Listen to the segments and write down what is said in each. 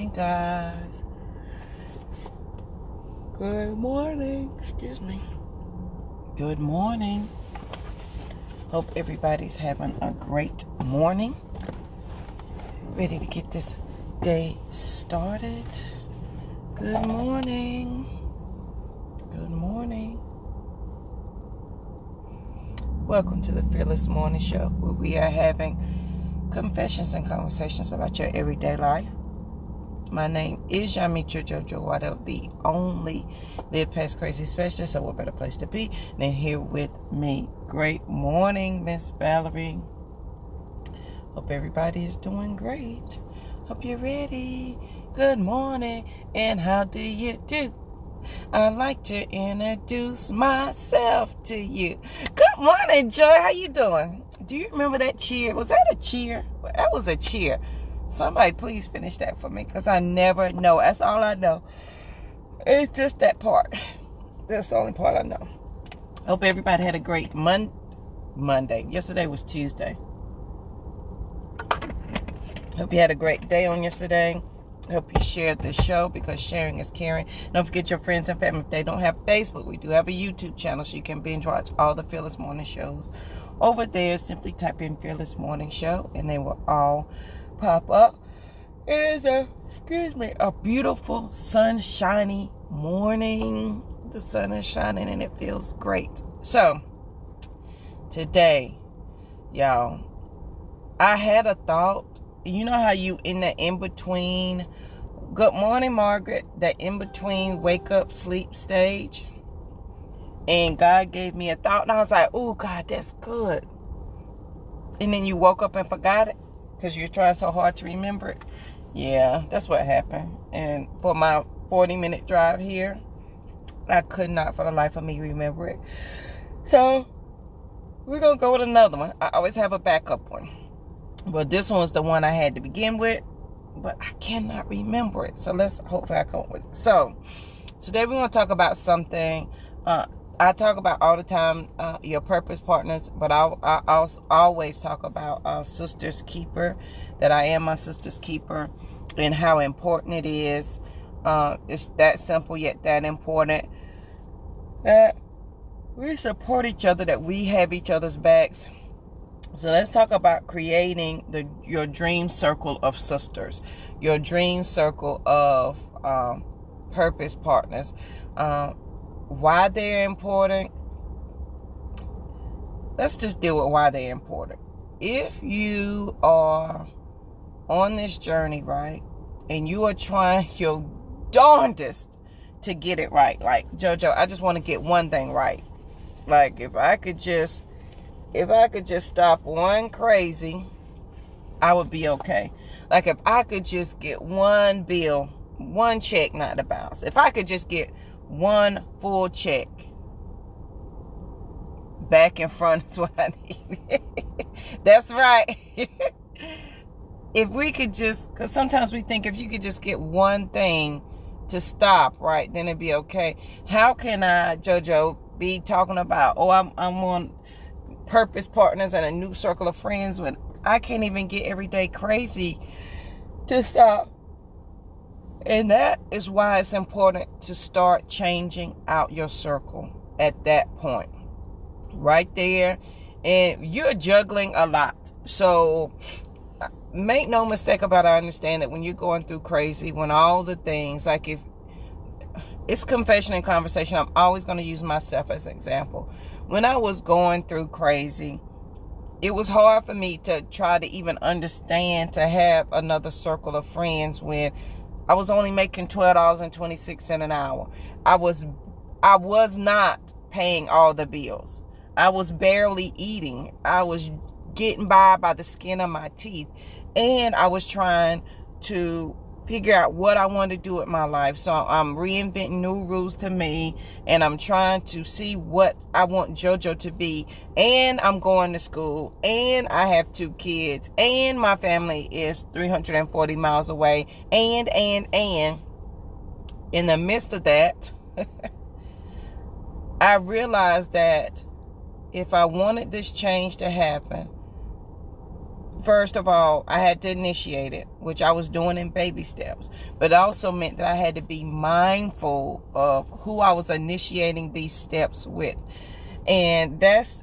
morning, guys. Good morning. Excuse me. Good morning. Hope everybody's having a great morning. Ready to get this day started. Good morning. Good morning. Welcome to the Fearless Morning Show, where we are having confessions and conversations about your everyday life. My name is Yami Jojo Waddell, the only Live Past Crazy specialist, so what better place to be than here with me. Great morning, Miss Valerie. Hope everybody is doing great. Hope you're ready. Good morning, and how do you do? I'd like to introduce myself to you. Good morning, Joy. How you doing? Do you remember that cheer? Was that a cheer? That was a cheer. Somebody please finish that for me, because I never know. That's all I know. It's just that part. That's the only part I know. Hope everybody had a great Monday. Yesterday was Tuesday. Hope you had a great day on yesterday. Hope you shared the show, because sharing is caring. Don't forget your friends and family. If they don't have Facebook, we do have a YouTube channel, so you can binge watch all the Fearless Morning shows over there. Simply type in Fearless Morning Show, and they will all pop up. It is a beautiful sunshiny morning. The sun is shining and it feels great. So today, y'all, I had a thought. You know how you in the in-between, good morning, Margaret, that in-between wake up sleep stage? And God gave me a thought, and I was like, oh God, that's good. And then you woke up and forgot it because you're trying so hard to remember it. Yeah, that's what happened. And for my 40-minute drive here, I could not for the life of me remember it. So we're going to go with another one. I always have a backup one. But this one was the one I had to begin with, but I cannot remember it. So let's hopefully I come with it. So today we're going to talk about something I talk about all the time, your purpose partners, but I also always talk about sister's keeper, that I am my sister's keeper, and how important it is. It's that simple yet that important, that we support each other, that we have each other's backs. So let's talk about creating your dream circle of sisters, your dream circle of purpose partners. Why they're important. Let's just deal with why they're important. If you are on this journey, right, and you are trying your darndest to get it right, like JoJo, I just want to get one thing right. Like if I could just stop one crazy, I would be okay. Like if I could just get one bill, one check not to bounce. If I could just get one full check back in front is what I need. That's right. If we could just, because sometimes we think if you could just get one thing to stop, right, then it'd be okay. How can I, JoJo, be talking about, I'm on purpose partners and a new circle of friends when I can't even get everyday crazy to stop? And that is why it's important to start changing out your circle at that point. Right there. And you're juggling a lot. So make no mistake about it. I understand that when you're going through crazy, when all the things, like if it's confession and conversation, I'm always going to use myself as an example. When I was going through crazy, it was hard for me to try to even understand to have another circle of friends when I was only making $12.26 an hour. I was not paying all the bills. I was barely eating. I was getting by the skin of my teeth. And I was trying to figure out what I wanted to do with my life. So I'm reinventing new rules to me, and I'm trying to see what I want JoJo to be. And I'm going to school, and I have 2 kids, and my family is 340 miles away, and in the midst of that, I realized that if I wanted this change to happen, first of all, I had to initiate it, which I was doing in baby steps. But it also meant that I had to be mindful of who I was initiating these steps with. And that's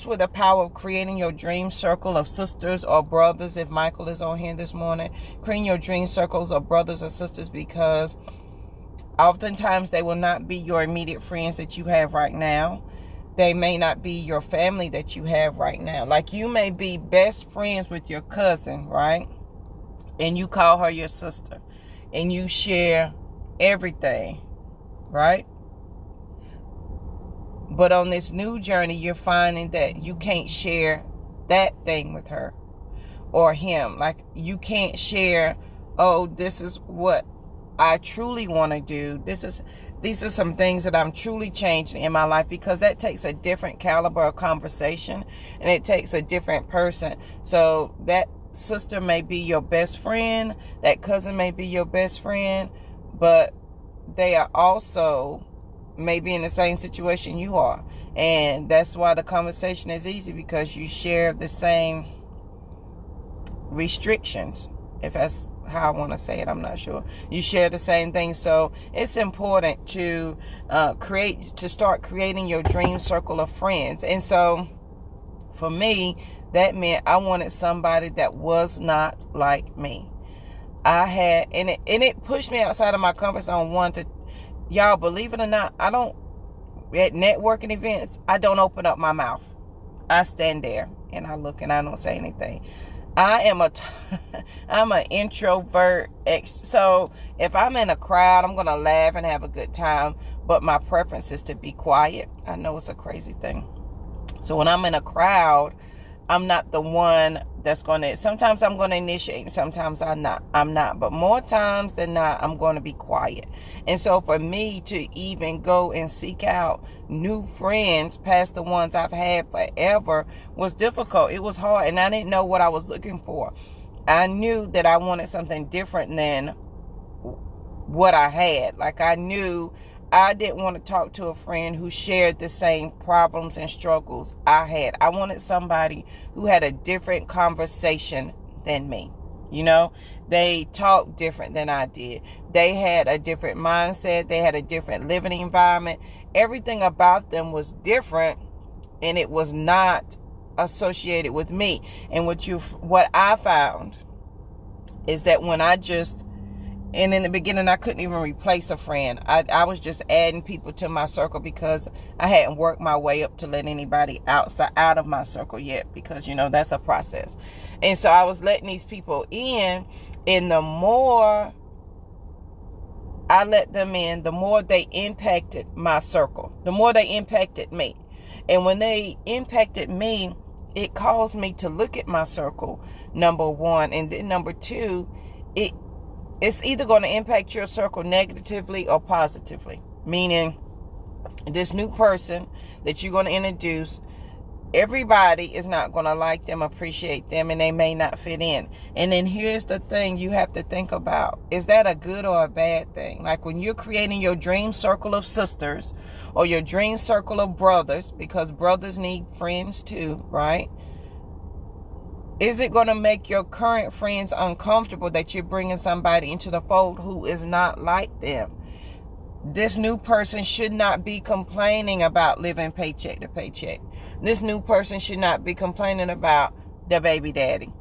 where the power of creating your dream circle of sisters or brothers, if Michael is on here this morning, creating your dream circles of brothers or sisters, because oftentimes they will not be your immediate friends that you have right now. They may not be your family that you have right now. Like, you may be best friends with your cousin, right? And you call her your sister. And you share everything, right? But on this new journey, you're finding that you can't share that thing with her or him. Like, you can't share, oh, this is what I truly want to do. These are some things that I'm truly changing in my life, because that takes a different caliber of conversation, and it takes a different person. So that sister may be your best friend, that cousin may be your best friend, but they are also maybe in the same situation you are. And that's why the conversation is easy, because you share the same restrictions. If that's how I want to say it, I'm not sure. You share the same thing. So it's important to start creating your dream circle of friends. And so for me, that meant I wanted somebody that was not like me. It pushed me outside of my comfort zone. Y'all, believe it or not, at networking events, I don't open up my mouth. I stand there and I look and I don't say anything. I'm an introvert. So if I'm in a crowd, I'm going to laugh and have a good time. But my preference is to be quiet. I know it's a crazy thing. So when I'm in a crowd, I'm not the one that's going to, sometimes I'm going to initiate, and sometimes I'm not. But more times than not, I'm going to be quiet. And so for me to even go and seek out new friends past the ones I've had forever was difficult. It was hard, and I didn't know what I was looking for. I knew that I wanted something different than what I had. Like, I knew I didn't want to talk to a friend who shared the same problems and struggles I had. I wanted somebody who had a different conversation than me. You know, they talked different than I did. They had a different mindset. They had a different living environment. Everything about them was different, and it was not associated with me. And what I found is that and in the beginning, I couldn't even replace a friend. I was just adding people to my circle because I hadn't worked my way up to let anybody out of my circle yet, because, that's a process. And so I was letting these people in, and the more I let them in, the more they impacted my circle, the more they impacted me. And when they impacted me, it caused me to look at my circle, number one. And then number two, it's either going to impact your circle negatively or positively. Meaning, this new person that you're going to introduce, everybody is not going to like them, appreciate them, and they may not fit in. And then here's the thing you have to think about. Is that a good or a bad thing? Like, when you're creating your dream circle of sisters or your dream circle of brothers, because brothers need friends too, right? Is it going to make your current friends uncomfortable that you're bringing somebody into the fold who is not like them? This new person should not be complaining about living paycheck to paycheck. This new person should not be complaining about the baby daddy.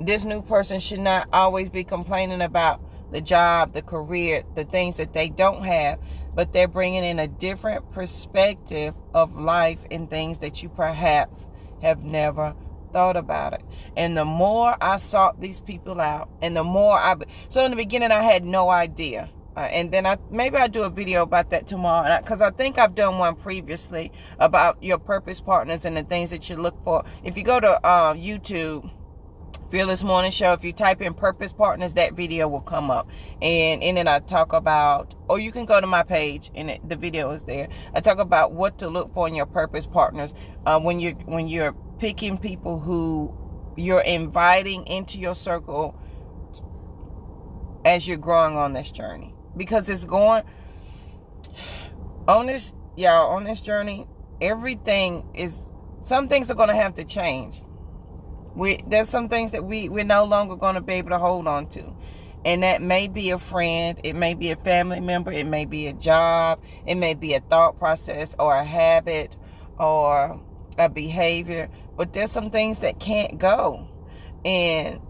This new person should not always be complaining about the job, the career, the things that they don't have, but they're bringing in a different perspective of life and things that you perhaps have never thought about it. And the more I sought these people out, and the more so in the beginning I had no idea, and then maybe I'll do a video about that tomorrow, because I think I've done one previously about your purpose partners and the things that you look for. If you go to YouTube, Fearless Morning Show, if you type in purpose partners, that video will come up, and in it I talk about, or you can go to my page and the video is there. I talk about what to look for in your purpose partners when you're picking people who you're inviting into your circle as you're growing on this journey. Because it's going on this journey, some things are going to have to change. There's some things that we're no longer going to be able to hold on to. And that may be a friend, it may be a family member, it may be a job, it may be a thought process or a habit or a behavior. But there's some things that can't go. And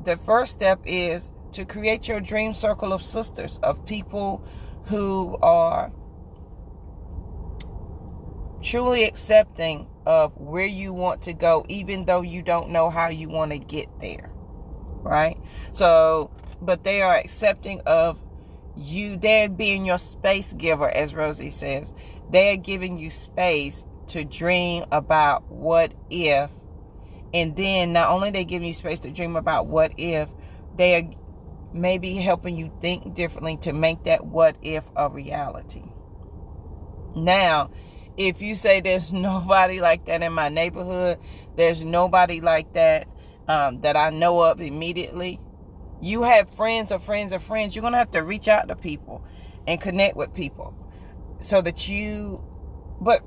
the first step is to create your dream circle of sisters, of people who are truly accepting of where you want to go, even though you don't know how you want to get there, right? So, but they are accepting of you. They're being your space giver, as Rosie says. They're giving you space to dream about what if. And then not only they giving you space to dream about what if, they are maybe helping you think differently to make that what if a reality. Now, if you say there's nobody like that in my neighborhood, there's nobody like that that I know of immediately, you have friends of friends of friends. You're going to have to reach out to people and connect with people so that but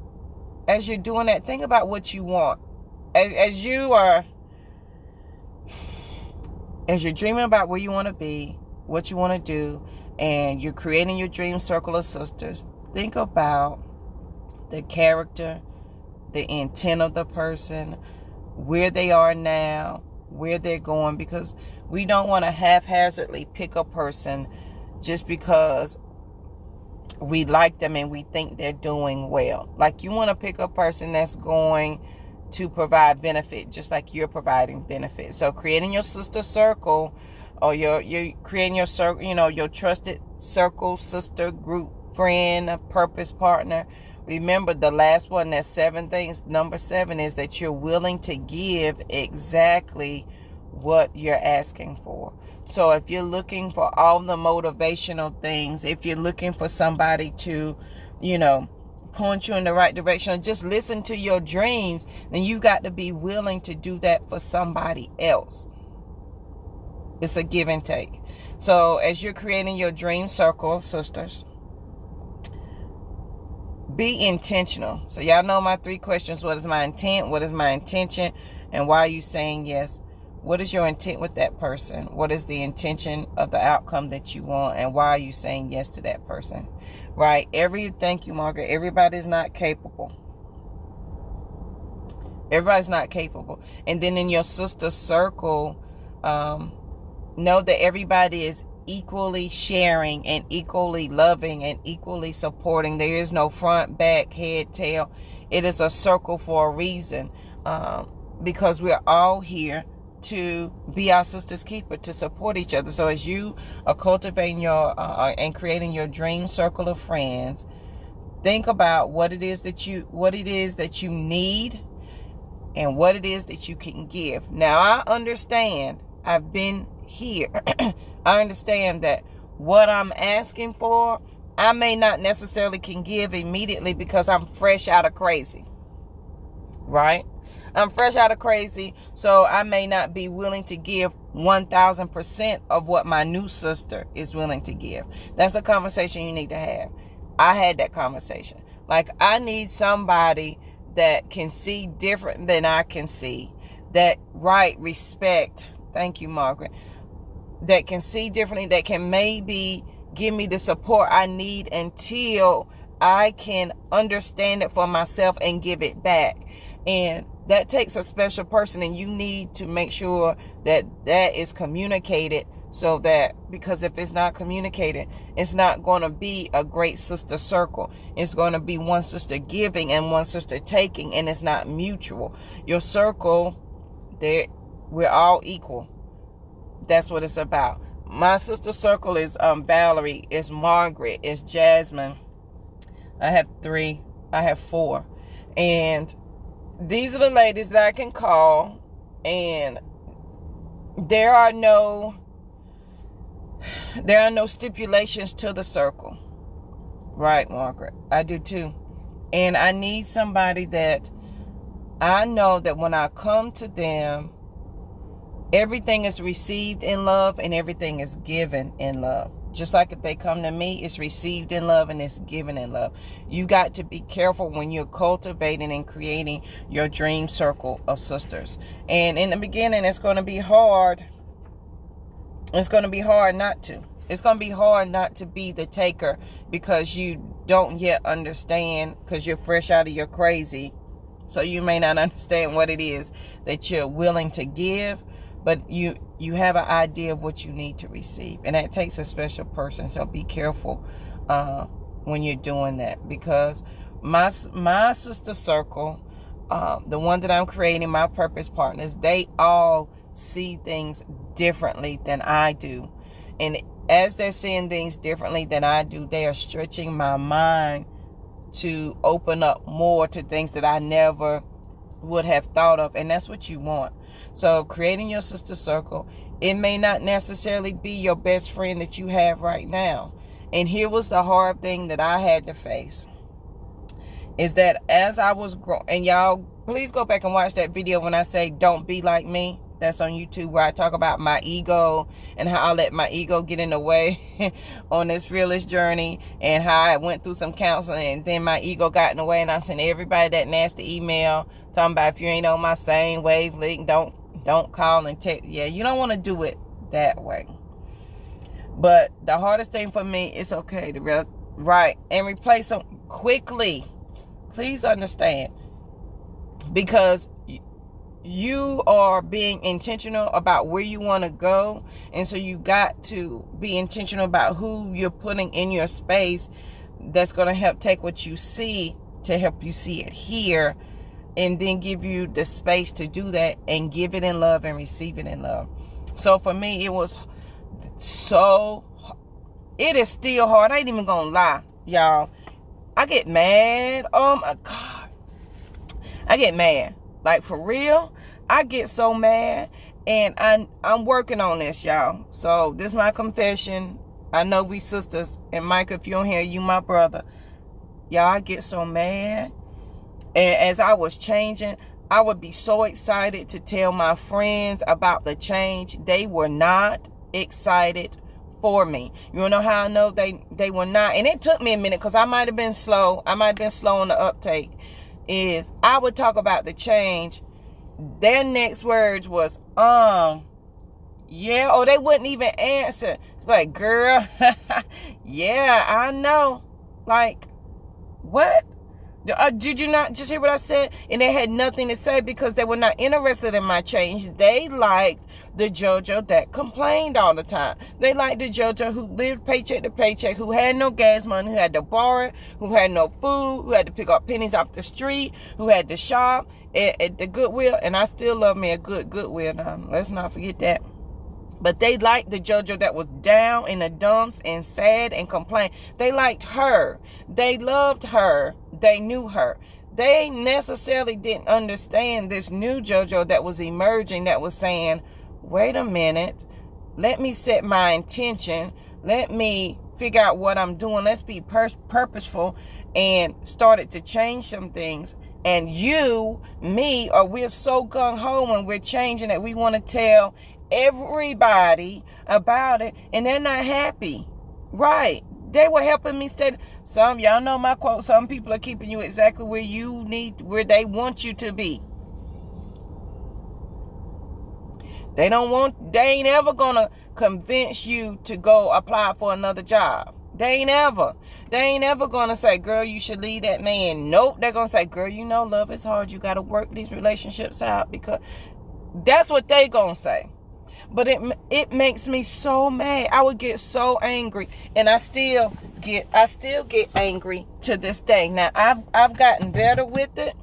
as you're doing that, think about what you want. As you're dreaming about where you want to be, what you want to do, and you're creating your dream circle of sisters, think about the character, the intent of the person, where they are now, where they're going, because we don't want to haphazardly pick a person just because we like them and we think they're doing well. Like, you want to pick a person that's going to provide benefit, just like you're providing benefit. So creating your sister circle, or you're creating your circle, your trusted circle, sister, group, friend, purpose partner. Remember, the last one, that's 7 things. Number 7 is that you're willing to give exactly what you're asking for. So if you're looking for all the motivational things, if you're looking for somebody to, point you in the right direction, or just listen to your dreams, then you've got to be willing to do that for somebody else. It's a give and take. So as you're creating your dream circle, sisters, be intentional. So y'all know my 3 questions. What is my intent? What is my intention? And why are you saying yes? What is your intent with that person? What is the intention of the outcome that you want? And why are you saying yes to that person? Right? Thank you, Margaret. Everybody's not capable. Everybody's not capable. And then in your sister circle, know that everybody is equally sharing and equally loving and equally supporting. There is no front, back, head, tail. It is a circle for a reason, because we're all here to be our sister's keeper, to support each other. So as you are cultivating and creating your dream circle of friends, think about what it is that you need and what it is that you can give. Now, I understand. I've been here. I understand that what I'm asking for, I may not necessarily can give immediately because I'm fresh out of crazy. Right? I'm fresh out of crazy, so I may not be willing to give 1,000% of what my new sister is willing to give. That's a conversation you need to have. I had that conversation. Like, I need somebody that can see different than I can see. That respect. Thank you, Margaret. That can see differently, that can maybe give me the support I need until I can understand it for myself and give it back. And that takes a special person, and you need to make sure that is communicated, so that, because if it's not communicated, it's not going to be a great sister circle. It's going to be one sister giving and one sister taking, and it's not mutual. Your circle, we're all equal. That's what it's about. My sister circle is Valerie, is Margaret, is Jasmine. I have 3. I have 4. And these are the ladies that I can call, and there are no stipulations to the circle. Right, Margaret? I do too. And I need somebody that I know that when I come to them, everything is received in love and everything is given in love. Just like if they come to me, it's received in love and it's given in love. You got to be careful when you're cultivating and creating your dream circle of sisters. And in the beginning, it's going to be hard. It's going to be hard not to. It's going to be hard not to be the taker because you don't yet understand, because you're fresh out of your crazy. So you may not understand what it is that you're willing to give, but you have an idea of what you need to receive. And that takes a special person. So be careful when you're doing that, because my sister circle, the one that I'm creating, my purpose partners, they all see things differently than I do. And as they're seeing things differently than I do, they are stretching my mind to open up more to things that I never would have thought of. And that's what you want. So creating your sister circle, it may not necessarily be your best friend that you have right now. And here was the hard thing that I had to face, is that as I was growing, and y'all, please go back and watch that video when I say don't be like me. That's on YouTube, where I talk about my ego and how I let my ego get in the way on this fearless journey, and how I went through some counseling and then my ego got in the way and I sent everybody that nasty email talking about, if you ain't on my same wavelength, don't call and text. Yeah, you don't want to do it that way. But the hardest thing for me, it's okay to write and replace them quickly. Please understand, because you are being intentional about where you want to go. And so you got to be intentional about who you're putting in your space that's going to help take what you see to help you see it here, and then give you the space to do that and give it in love and receive it in love. So for me, it was it is still hard. I ain't even gonna lie, y'all. I get mad. Oh my God. I get mad. Like, for real, I get so mad, and I'm working on this, y'all. So this is my confession. I know we sisters, and Mike, if you don't hear, you my brother. Y'all, I get so mad. And as I was changing, I would be so excited to tell my friends about the change. They were not excited for me. You wanna know how I know they were not? And it took me a minute, because I might have been slow. I might have been slow on the uptake. Is I would talk about the change, their next words was yeah, or they wouldn't even answer. It's like, girl, yeah, I know. Like, what? Did you not just hear what I said? And they had nothing to say, because they were not interested in my change. They liked the JoJo that complained all the time. They liked the JoJo who lived paycheck to paycheck, who had no gas money, who had to borrow it, who had no food, who had to pick up pennies off the street, who had to shop at the Goodwill. And I still love me a good Goodwill now. Let's not forget that. But they liked the JoJo that was down in the dumps and sad and complained. They liked her. They loved her. They knew her. They necessarily didn't understand this new JoJo that was emerging, that was saying, wait a minute, let me set my intention. Let me figure out what I'm doing. Let's be purposeful, and started to change some things. And you, me, or we're so gung-ho when we're changing that we want to tell everybody about it, and they're not happy. Right? They were helping me stay. Some, y'all know my quote, some people are keeping you exactly where they want you to be. They ain't ever gonna convince you to go apply for another job. They ain't ever gonna say, girl, you should leave that man. Nope. They're gonna say, girl, you know love is hard. You gotta work these relationships out, because that's what they gonna say. But it makes me so mad. I would get so angry, and I still get angry to this day. Now I've gotten better with it.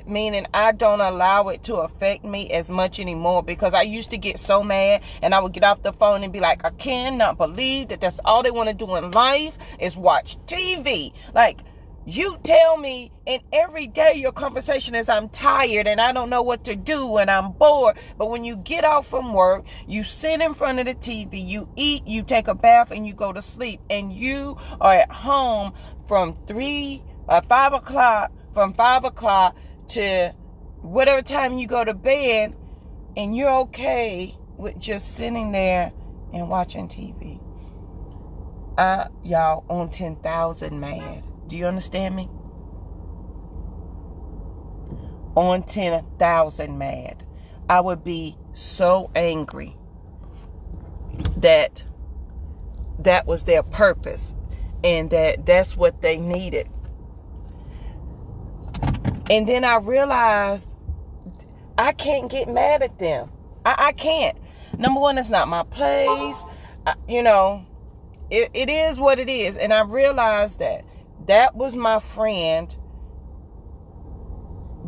Meaning I don't allow it to affect me as much anymore, because I used to get so mad, and I would get off the phone and be like, I cannot believe that that's all they want to do in life is watch TV. Like, you tell me, and every day your conversation is, I'm tired and I don't know what to do and I'm bored. But when you get off from work, you sit in front of the TV, you eat, you take a bath, and you go to sleep. And you are at home from 5 o'clock to whatever time you go to bed, and you're okay with just sitting there and watching TV. Y'all, on 10,000 mad. Do you understand me? On 10,000 mad. I would be so angry that was their purpose and that's what they needed. And then I realized I can't get mad at them. I can't. Number one, it's not my place. It is what it is. And I realized that was my friend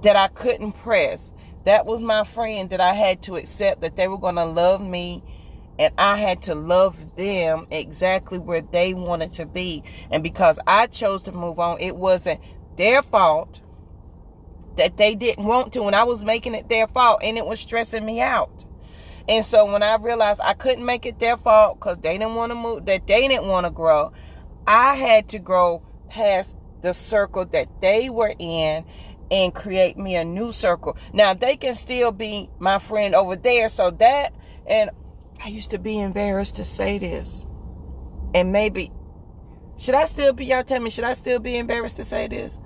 that I couldn't press. That was my friend that I had to accept that they were going to love me, and I had to love them exactly where they wanted to be. And because I chose to move on, it wasn't their fault that they didn't want to, and I was making it their fault, and it was stressing me out. And so when I realized I couldn't make it their fault because they didn't want to move, that they didn't want to grow, I had to grow past the circle that they were in and create me a new circle. Now, they can still be my friend over there. So that, and I used to be embarrassed to say this. And maybe, y'all tell me, should I still be embarrassed to say this?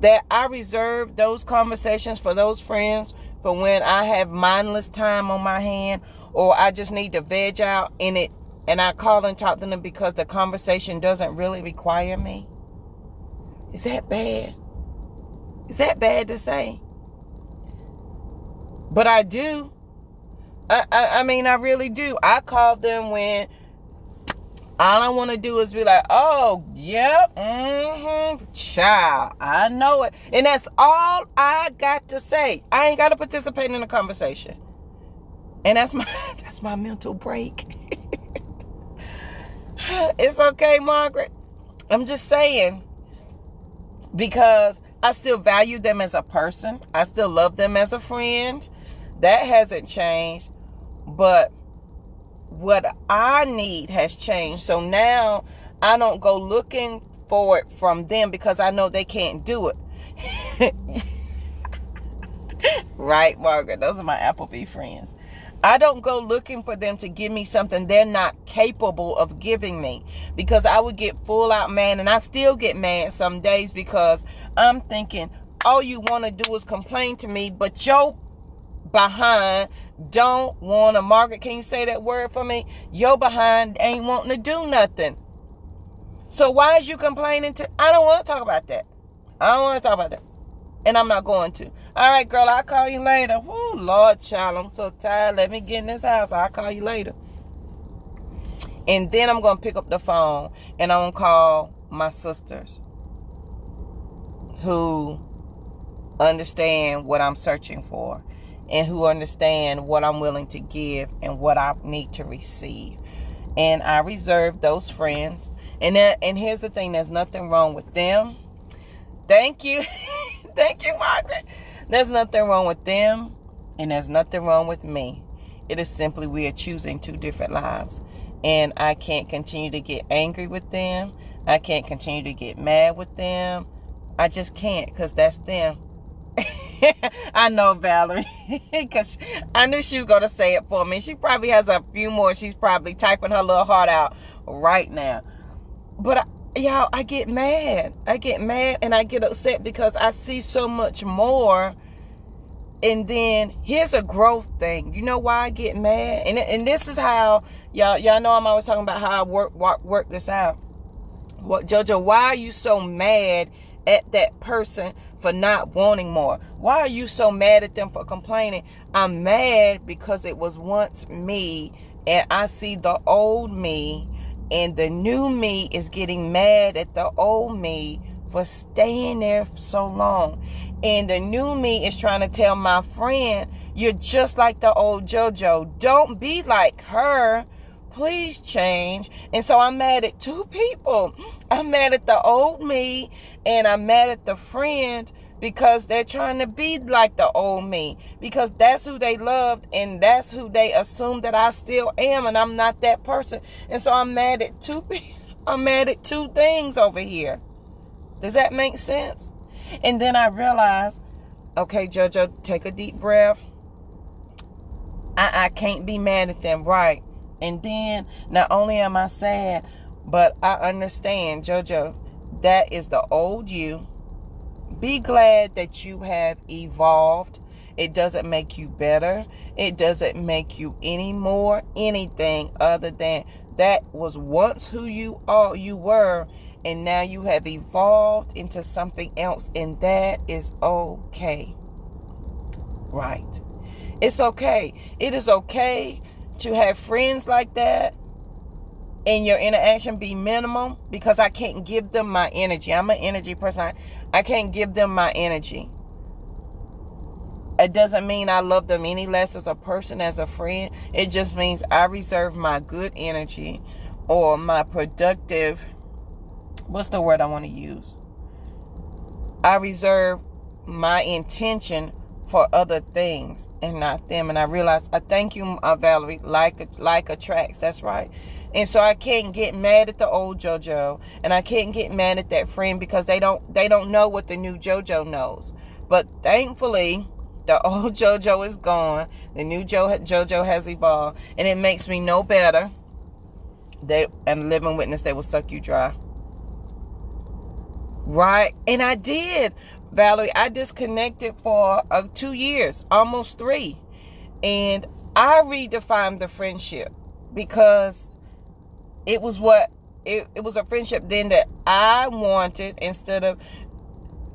That I reserve those conversations for those friends for when I have mindless time on my hand, or I just need to veg out in it, and I call and talk to them because the conversation doesn't really require me. Is that bad? Is that bad to say? But I do. I mean, I really do. I call them when all I want to do is be like, oh, yep, child, I know it. And that's all I got to say. I ain't got to participate in the conversation. And that's my mental break. It's okay, Margaret. I'm just saying, because I still value them as a person. I still love them as a friend. That hasn't changed. But what I need has changed. So now I don't go looking for it from them because I know they can't do it. Right, Margaret? Those are my Applebee friends. I don't go looking for them to give me something they're not capable of giving me, because I would get full out mad, and I still get mad some days because I'm thinking, all you want to do is complain to me, but your behind don't want to, Margaret, can you say that word for me? Your behind ain't wanting to do nothing. So why is you complaining I don't want to talk about that. I don't want to talk about that. And I'm not going to. All right, girl, I'll call you later. Oh, Lord, child, I'm so tired. Let me get in this house. I'll call you later. And then I'm going to pick up the phone and I'm going to call my sisters who understand what I'm searching for and who understand what I'm willing to give and what I need to receive. And I reserve those friends. And here's the thing. There's nothing wrong with them. Thank you. Thank you, Margaret. There's nothing wrong with them, and there's nothing wrong with me. It is simply we are choosing two different lives. And I can't continue to get angry with them. I can't continue to get mad with them. I just can't, because that's them. I know, Valerie, because I knew she was going to say it for me. She probably has a few more. She's probably typing her little heart out right now. But y'all, I get mad. I get mad and I get upset because I see so much more. And then here's a growth thing. You know why I get mad? And this is how, y'all know I'm always talking about how I work this out. What, JoJo, why are you so mad at that person for not wanting more? Why are you so mad at them for complaining? I'm mad because it was once me, and I see the old me, and the new me is getting mad at the old me for staying there so long. And the new me is trying to tell my friend, you're just like the old JoJo. Don't be like her. Please change. And so I'm mad at two people. I'm mad at the old me, and I'm mad at the friend because they're trying to be like the old me, because that's who they loved and that's who they assume that I still am, and I'm not that person. And so I'm mad at I'm mad at two things over here. Does that make sense? And then I realized, okay, JoJo, take a deep breath. I can't be mad at them, right? And then not only am I sad, but I understand, JoJo, that is the old you. Be glad that you have evolved. It doesn't make you better. It doesn't make you any more anything other than that was once who you were, and now you have evolved into something else, and that is okay. Right. It's okay. It is okay to have friends like that and your interaction be minimum, because I can't give them my energy. I'm an energy person. I can't give them my energy. It doesn't mean I love them any less as a person, as a friend. It just means I reserve my good energy or my productive, what's the word I want to use? I reserve my intention for other things and not them. And I realize, I thank you, Valerie, like attracts. That's right. And so I can't get mad at the old JoJo, and I can't get mad at that friend, because they don't know what the new JoJo knows. But thankfully, the old JoJo is gone. The new JoJo has evolved, and it makes me know better. And living witness, they will suck you dry. Right? And I did, Valerie. I disconnected for 2 years, almost 3. And I redefined the friendship, because it was it was a friendship then that I wanted, instead of,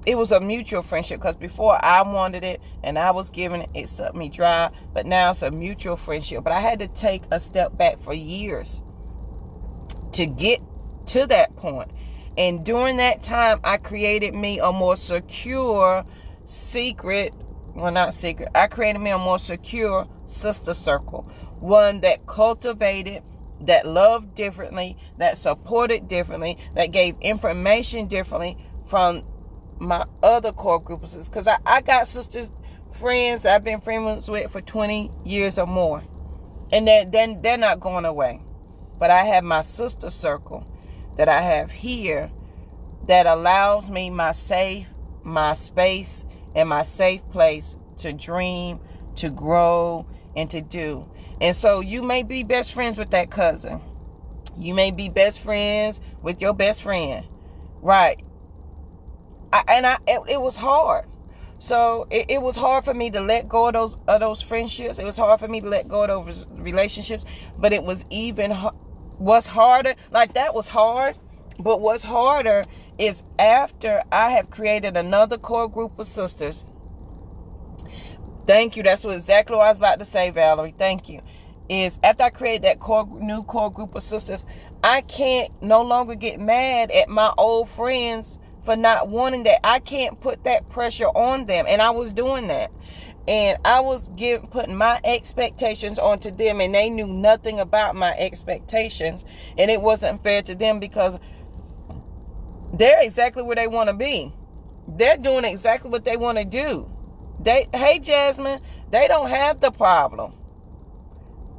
it was a mutual friendship, because before I wanted it and I was giving it, it sucked me dry. But now it's a mutual friendship. But I had to take a step back for years to get to that point. And during that time, I created me a more secure I created me a more secure sister circle. One that cultivated, that loved differently, that supported differently, that gave information differently from my other core group of sisters. Because I got sisters, friends that I've been friends with for 20 years or more. And they're not going away. But I have my sister circle that I have here that allows me my space, and my safe place to dream, to grow, and to do. And so you may be best friends with that cousin. You may be best friends with your best friend. Right. It was hard. So it was hard for me to let go of those friendships. It was hard for me to let go of those relationships. But it was what's harder, like that was hard. But what's harder is after I have created another core group of sisters. Thank you. That's exactly what I was about to say, Valerie. Thank you. Is after I create that new core group of sisters, I can't no longer get mad at my old friends for not wanting that. I can't put that pressure on them. And I was doing that. And I was putting my expectations onto them, and they knew nothing about my expectations. And it wasn't fair to them, because they're exactly where they want to be. They're doing exactly what they want to do. Hey, Jasmine, they don't have the problem.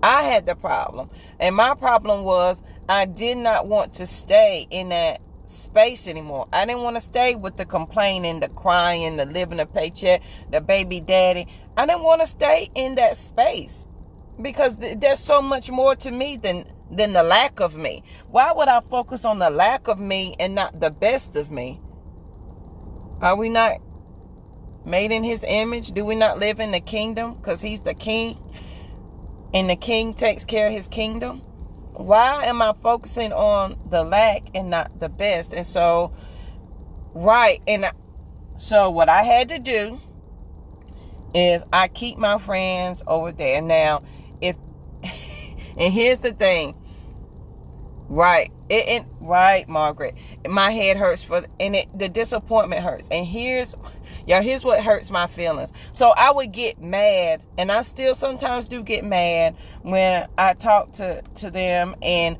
I had the problem. And my problem was I did not want to stay in that space anymore. I didn't want to stay with the complaining, the crying, the living a paycheck, the baby daddy. I didn't want to stay in that space, because there's so much more to me than the lack of me. Why would I focus on the lack of me and not the best of me? Are we not made in his image? Do we not live in the kingdom? Because he's the king, and the king takes care of his kingdom. Why am I focusing on the lack and not the best? And so, right. And so what I had to do is I keep my friends over there. Now, and here's the thing. Right. Right, Margaret. My head hurts the disappointment hurts. And here's what hurts my feelings. So I would get mad, and I still sometimes do get mad when I talk to them, and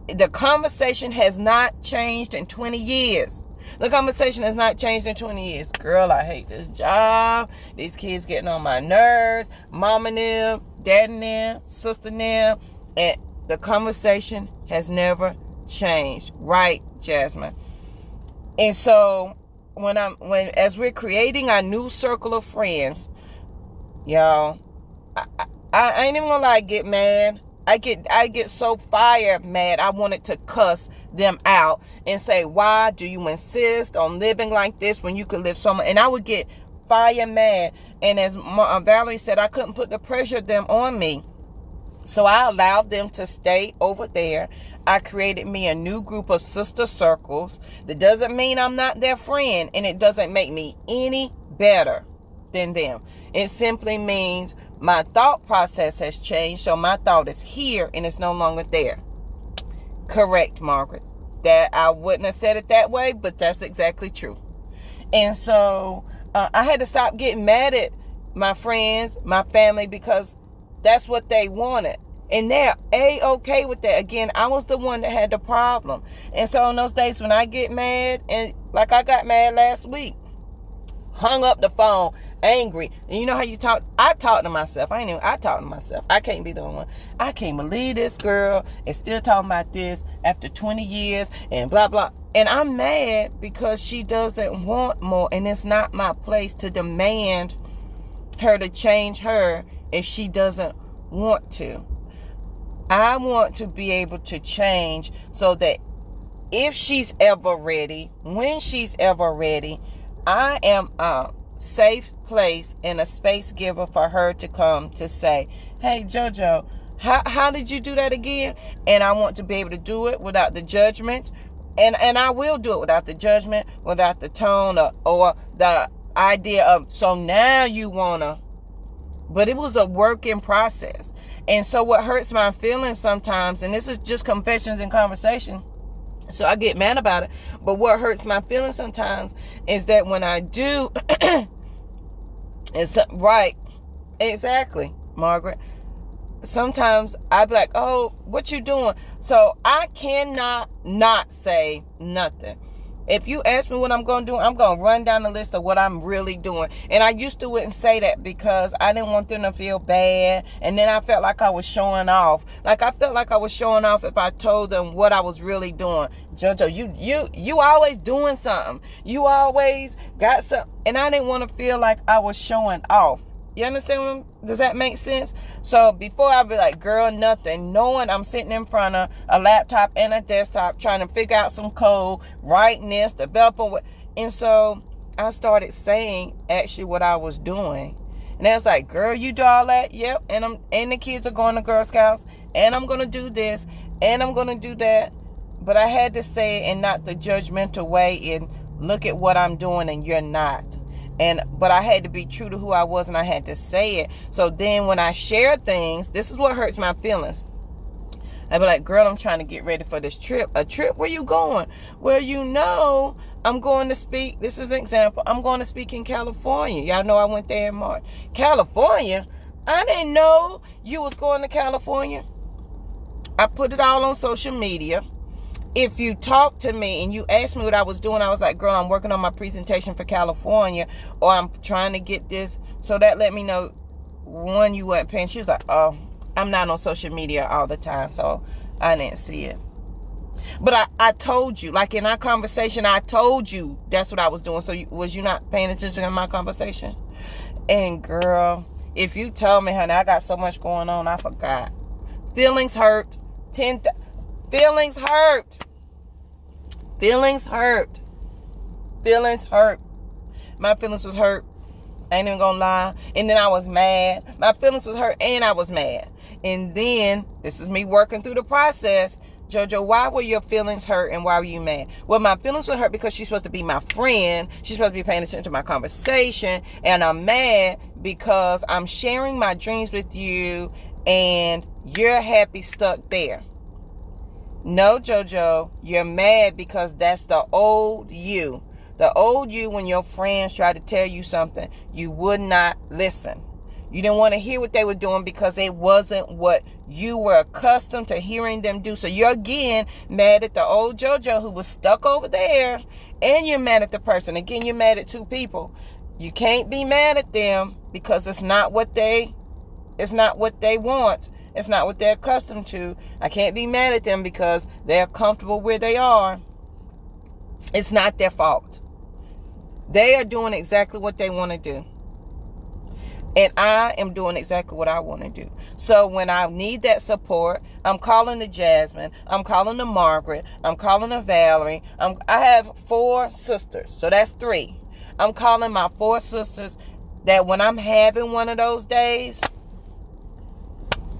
the conversation has not changed in 20 years. The conversation has not changed in 20 years. Girl, I hate this job. These kids getting on my nerves. Mom and them, dad and them, sister and them. And the conversation has never changed. Right, Jasmine? And so as we're creating our new circle of friends, y'all, I ain't even gonna lie, I get mad. I get so fired mad. I wanted to cuss them out and say, why do you insist on living like this when you could live somewhere? And I would get fire mad. And as Valerie said, I couldn't put the pressure of them on me. So I allowed them to stay over there. I created me a new group of sister circles. That doesn't mean I'm not their friend, and it doesn't make me any better than them. It simply means my thought process has changed, so my thought is here and it's no longer there. Correct, Margaret. That I wouldn't have said it that way, but that's exactly true. And so I had to stop getting mad at my friends, my family, because that's what they wanted. And they're A-okay with that. Again, I was the one that had the problem. And so on those days when I get mad, and like I got mad last week, hung up the phone, angry. And you know how you talk? I talk to myself. I talk to myself. I can't be the one. I can't believe this girl is still talking about this after 20 years and blah, blah. And I'm mad because she doesn't want more. And it's not my place to demand her to change her if she doesn't want to. I want to be able to change so that if she's ever ready, when she's ever ready, I am a safe place and a space giver for her to come to say, hey, JoJo, how did you do that again? And I want to be able to do it without the judgment. And I will do it without the judgment, without the tone or the idea of, so now you want to. But it was a work in process. And so what hurts my feelings sometimes, and this is just confessions and conversation, so I get mad about it. But what hurts my feelings sometimes is that when I do, it's right, exactly, Margaret. Sometimes I be like, oh, what you doing? So I cannot not say nothing. If you ask me what I'm going to do, I'm going to run down the list of what I'm really doing. And I used to wouldn't say that because I didn't want them to feel bad. And then I felt like I was showing off. Like I felt like I was showing off if I told them what I was really doing. JoJo, you always doing something. You always got something. And I didn't want to feel like I was showing off. You understand? Does that make sense? So before I'd be like, girl, nothing. Knowing I'm sitting in front of a laptop and a desktop trying to figure out some code, writing this, developing what. And so I started saying actually what I was doing. And I was like, girl, you do all that? Yep. And the kids are going to Girl Scouts. And I'm going to do this. And I'm going to do that. But I had to say it in not the judgmental way and look at what I'm doing and you're not. But I had to be true to who I was and I had to say it. So then when I share things, this is what hurts my feelings. I'd be like, girl, I'm trying to get ready for this trip. A trip? Where you going? Well, you know, I'm going to speak. This is an example. I'm going to speak in California. Y'all know I went there in March. California? I didn't know you was going to California. I put it all on social media. If you talk to me and you ask me what I was doing, I was like, girl, I'm working on my presentation for California, or I'm trying to get this. So that let me know, one, you weren't paying. She was like, oh, I'm not on social media all the time, so I didn't see it. But I told you, like in our conversation, I told you that's what I was doing. So was you not paying attention in my conversation? And girl, if you told me, honey, I got so much going on, I forgot. Feelings hurt. Feelings hurt. Feelings hurt. Feelings hurt. My feelings was hurt. I ain't even gonna lie. And then I was mad. My feelings was hurt and I was mad. And then, this is me working through the process. JoJo, why were your feelings hurt and why were you mad? Well, my feelings were hurt because she's supposed to be my friend. She's supposed to be paying attention to my conversation. And I'm mad because I'm sharing my dreams with you and you're happy stuck there. No, JoJo, you're mad because that's the old you. The old you, when your friends try to tell you something, you would not listen. You didn't want to hear what they were doing because it wasn't what you were accustomed to hearing them do. So you're again mad at the old JoJo who was stuck over there, and you're mad at the person. Again, you're mad at two people. You can't be mad at them because it's not what they want. It's not what they're accustomed to. I can't be mad at them because they're comfortable where they are. It's not their fault. They are doing exactly what they want to do. And I am doing exactly what I want to do. So when I need that support, I'm calling the Jasmine. I'm calling the Margaret. I'm calling the Valerie. I have 4 sisters. So that's 3. I'm calling my 4 sisters that when I'm having one of those days,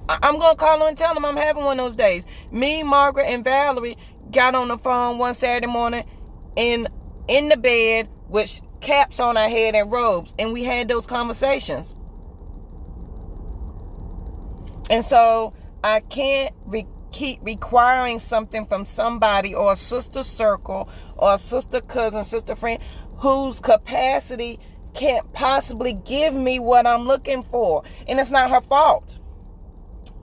I'm going to call them and tell them I'm having one of those days. Me, Margaret, and Valerie got on the phone one Saturday morning in the bed with caps on our head and robes. And we had those conversations. And so I can't keep requiring something from somebody or a sister circle or a sister cousin, sister friend whose capacity can't possibly give me what I'm looking for. And it's not her fault.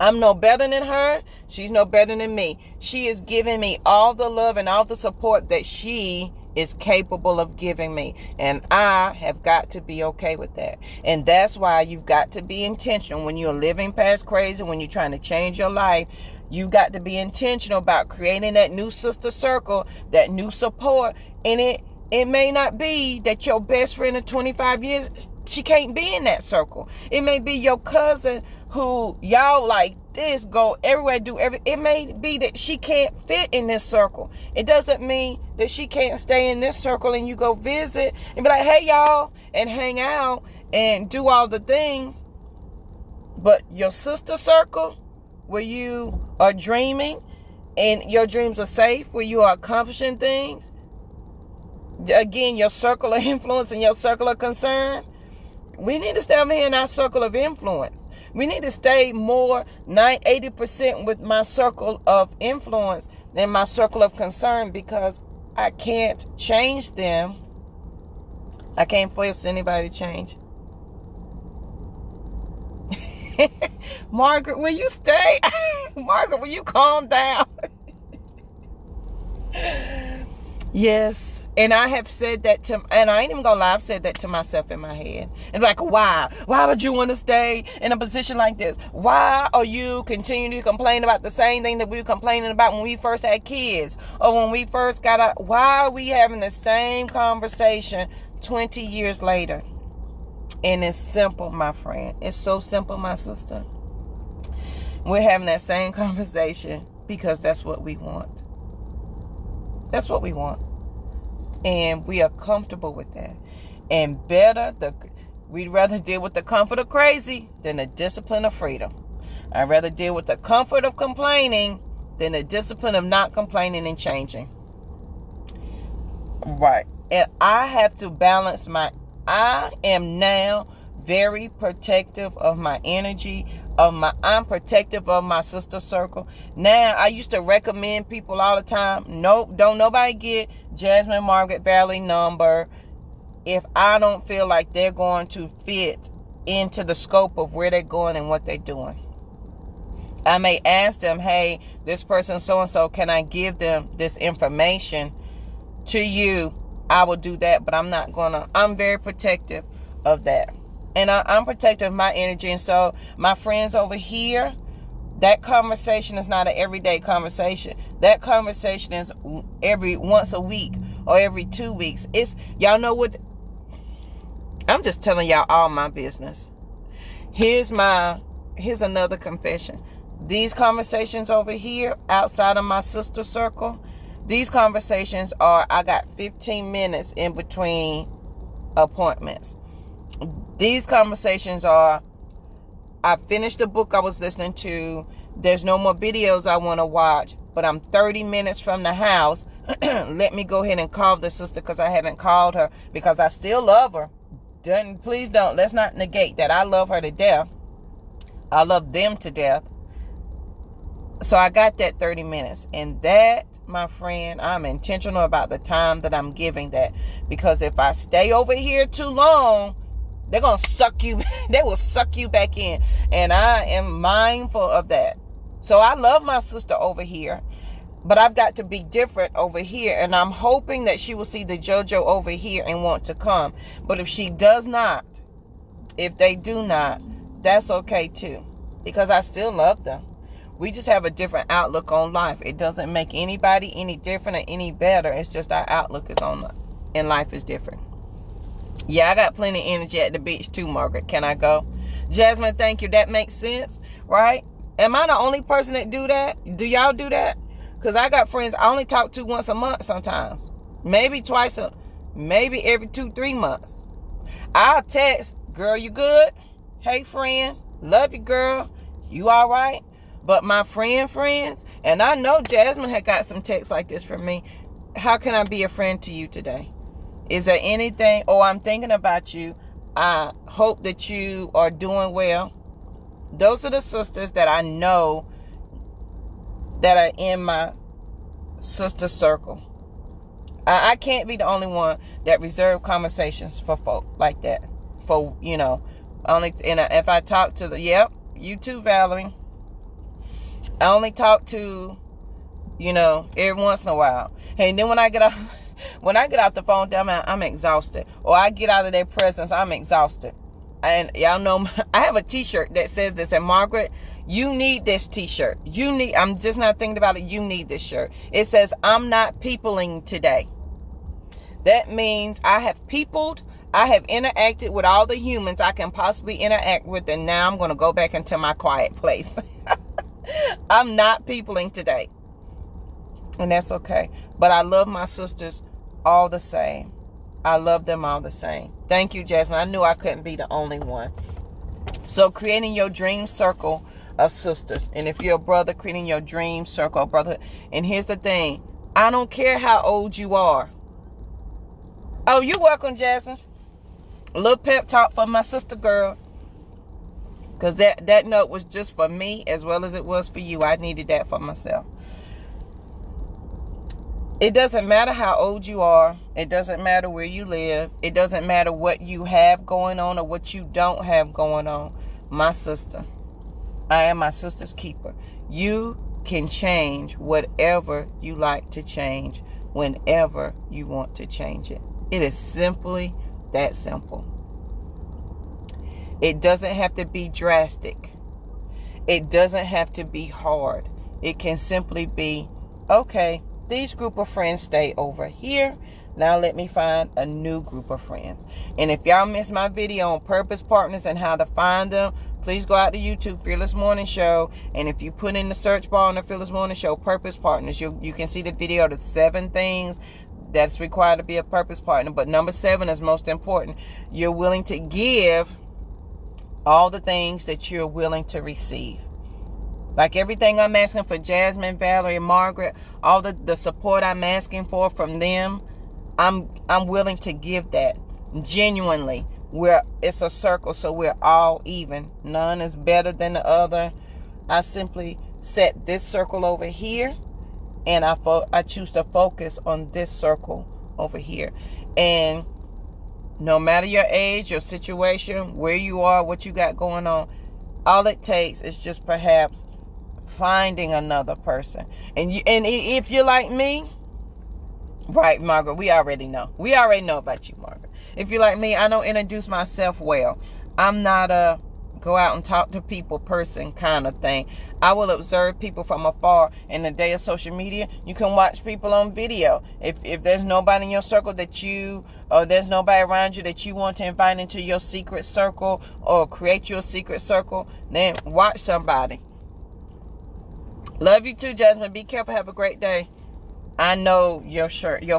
I'm no better than her. She's no better than me. She is giving me all the love and all the support that she is capable of giving me. And I have got to be okay with that. And that's why you've got to be intentional when you're living past crazy, when you're trying to change your life. You've got to be intentional about creating that new sister circle, that new support. And it may not be that your best friend of 25 years, she can't be in that circle. It may be your cousin who y'all like this, go everywhere, do everything. It may be that she can't fit in this circle. It doesn't mean that she can't stay in this circle and you go visit and be like, hey y'all, and hang out and do all the things. But your sister circle, where you are dreaming and your dreams are safe, where you are accomplishing things, again, your circle of influence and your circle of concern, we need to stay over here in our circle of influence. We need to stay more 80% with my circle of influence than my circle of concern, because I can't change them. I can't force anybody to change. Margaret, will you stay? Margaret, will you calm down? Yes. And I have said that to, and I ain't even gonna lie, I've said that to myself in my head. And like, why? Why would you want to stay in a position like this? Why are you continuing to complain about the same thing that we were complaining about when we first had kids? Or when we first got out? Why are we having the same conversation 20 years later? And it's simple, my friend. It's so simple, my sister. We're having that same conversation because that's what we want. That's what we want. And we are comfortable with that. And we'd rather deal with the comfort of crazy than the discipline of freedom. I'd rather deal with the comfort of complaining than the discipline of not complaining and changing. Right. And I have to balance I am now very protective of my energy, I'm protective of my sister circle. Now, I used to recommend people all the time, nope, don't nobody get Jasmine, Margaret, Valerie number if I don't feel like they're going to fit into the scope of where they're going and what they're doing. I may ask them, hey, this person so-and-so, can I give them this information to you? I will do that, but I'm very protective of that. And I'm protective of my energy. And so my friends over here, that conversation is not an everyday conversation. That conversation is every once a week or every 2 weeks. Y'all know what? I'm just telling y'all all my business. Here's another confession. These conversations over here outside of my sister circle, these conversations I got 15 minutes in between appointments. These conversations I finished the book I was listening to. There's no more videos I want to watch, but I'm 30 minutes from the house. Let me go ahead and call the sister, because I haven't called her, because I still love her. Please don't. Let's not negate that. I love her to death. I love them to death. So I got that 30 minutes. And that, my friend, I'm intentional about the time that I'm giving that. Because if I stay over here too long, they're going to suck you. They will suck you back in. And I am mindful of that. So I love my sister over here. But I've got to be different over here. And I'm hoping that she will see the JoJo over here and want to come. But if she does not, if they do not, that's okay too. Because I still love them. We just have a different outlook on life. It doesn't make anybody any different or any better. It's just our outlook in life is different. Yeah, I got plenty of energy at the beach too, Margaret. Can I go? Jasmine, thank you. That makes sense, right? Am I the only person that do that? Do y'all do that? Because I got friends I only talk to once a month sometimes. Maybe maybe every 2-3 months. I'll text, girl, you good? Hey, friend, love you, girl. You all right? But my friends, and I know Jasmine had got some texts like this from me. How can I be a friend to you today? Is there anything? Oh, I'm thinking about you. I hope that you are doing well. Those are the sisters that I know that are in my sister circle. I can't be the only one that reserve conversations for folk like that. For, only, and if I talk to you too, Valerie. I only talk to, every once in a while. Hey, and then when I get off the phone, I'm exhausted. Or I get out of their presence, I'm exhausted. And y'all know, I have a t-shirt that says this. And Margaret, you need this t-shirt. I'm just not thinking about it. You need this shirt. It says, I'm not peopling today. That means I have peopled. I have interacted with all the humans I can possibly interact with. And now I'm going to go back into my quiet place. I'm not peopling today. And that's okay. But I love my sisters all the same. I love them all the same. Thank you, Jasmine. I knew I couldn't be the only one. So creating your dream circle of sisters. And if you're a brother, creating your dream circle of brotherhood. And here's the thing. I don't care how old you are. Oh, you're welcome, Jasmine. A little pep talk for my sister girl. Because that note was just for me as well as it was for you. I needed that for myself. It doesn't matter how old you are. It doesn't matter where you live. It doesn't matter what you have going on or what you don't have going on. My sister. I am my sister's keeper. You can change whatever you like to change whenever you want to change it. It is simply that simple. It doesn't have to be drastic. It doesn't have to be hard. It can simply be, okay, these group of friends stay over here. Now let me find a new group of friends. And if y'all missed my video on purpose partners and how to find them, please go out to YouTube, Fearless Morning Show. And if you put in the search bar on the Fearless Morning Show, purpose partners, you can see the video, the 7 things that's required to be a purpose partner. But number 7 is most important. You're willing to give all the things that you're willing to receive. Like everything I'm asking for Jasmine, Valerie, and Margaret, all the support I'm asking for from them, I'm willing to give that genuinely. It's a circle, so we're all even. None is better than the other. I simply set this circle over here, and I choose to focus on this circle over here. And no matter your age, your situation, where you are, what you got going on, all it takes is just perhaps finding another person. And if you're like me, right, Margaret, we already know about you, Margaret. If you're like me, I don't introduce myself well. I'm not a go out and talk to people person kind of thing. I will observe people from afar. In the day of social media, you can watch people on video. If there's nobody in your circle or there's nobody around you that you want to invite into your secret circle or create your secret circle, then watch somebody. Love you too, Jasmine. Be careful. Have a great day. I know your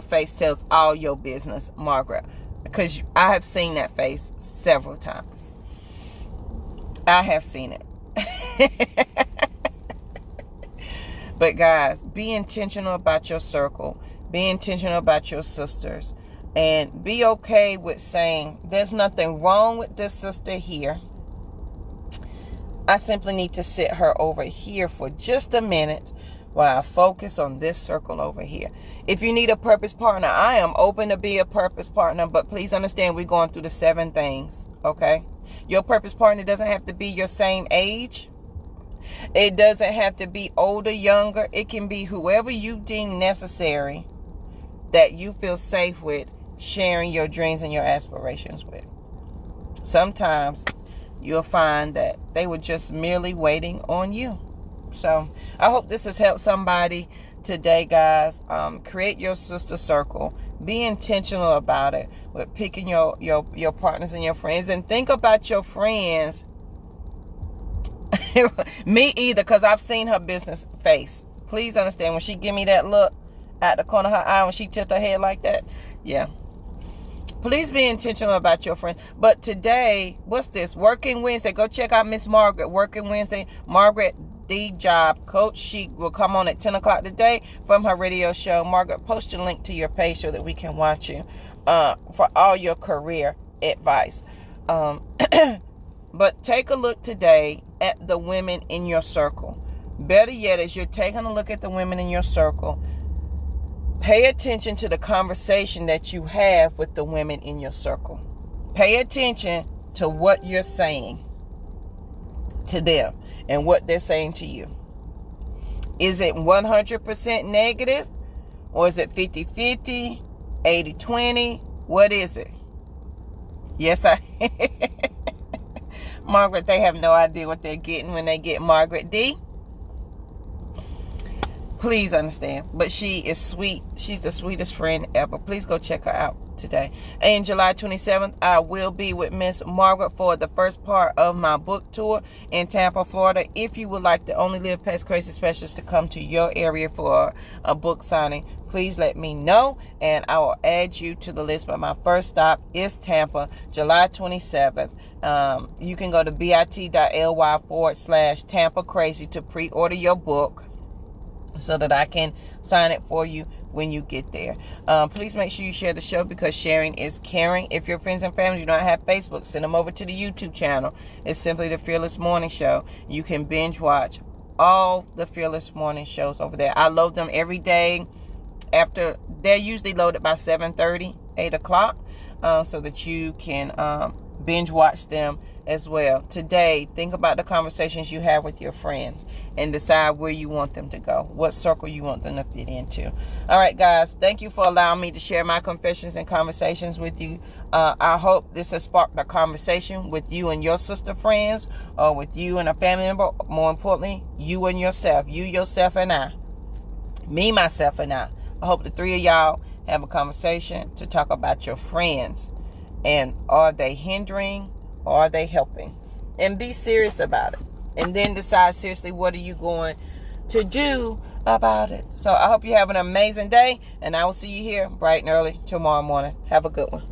face tells all your business, Margaret, because I have seen that face several times. I have seen it. But guys, be intentional about your circle. Be intentional about your sisters. And be okay with saying, there's nothing wrong with this sister here. I simply need to sit her over here for just a minute while I focus on this circle over here. If you need a purpose partner, I am open to be a purpose partner. But please understand, we're going through the 7 things, okay? Your purpose partner doesn't have to be your same age. It doesn't have to be older, younger. It can be whoever you deem necessary that you feel safe with sharing your dreams and your aspirations with. Sometimes you'll find that they were just merely waiting on you. So I hope this has helped somebody today, guys. Create your sister circle. Be intentional about it with picking your partners and your friends. And think about your friends Me either, because I've seen her business face. Please understand, when she give me that look at the corner of her eye, when she tilts her head like that, yeah. Please be intentional about your friends. But today, what's this? Working Wednesday. Go check out Miss Margaret. Working Wednesday. Margaret D. Job Coach. She will come on at 10 o'clock today from her radio show. Margaret, post your link to your page so that we can watch you for all your career advice. But take a look today at the women in your circle. Better yet, as you're taking a look at the women in your circle, pay attention to the conversation that you have with the women in your circle. Pay attention to what you're saying to them and what they're saying to you. Is it 100% negative? Or is it 50-50, 80-20? What is it? Yes, Margaret, they have no idea what they're getting when they get Margaret D. Please understand. But she is sweet. She's the sweetest friend ever. Please go check her out today. And July 27th, I will be with Miss Margaret for the first part of my book tour in Tampa, Florida. If you would like the Only Live Past Crazy specialist to come to your area for a book signing, please let me know, and I will add you to the list. But my first stop is Tampa, July 27th. You can go to bit.ly/Tampa Crazy to pre-order your book, so that I can sign it for you when you get there. Please make sure you share the show, because sharing is caring. If your friends and family do not have Facebook, send them over to the YouTube channel. It's simply the Fearless Morning Show. You can binge watch all the Fearless Morning shows over there. I load them every day. After, they're usually loaded by 7:30, 8 o'clock, so that you can binge watch them as well. Today, think about the conversations you have with your friends and decide where you want them to go, what circle you want them to fit into. All right, guys, thank you for allowing me to share my confessions and conversations with you. I hope this has sparked a conversation with you and your sister friends, or with you and a family member. More importantly, you and yourself, you, yourself, and I, me, myself, and I hope the three of y'all have a conversation to talk about your friends, and are they hindering, or are they helping? And be serious about it. And then decide seriously, what are you going to do about it? So I hope you have an amazing day, and I will see you here bright and early tomorrow morning. Have a good one.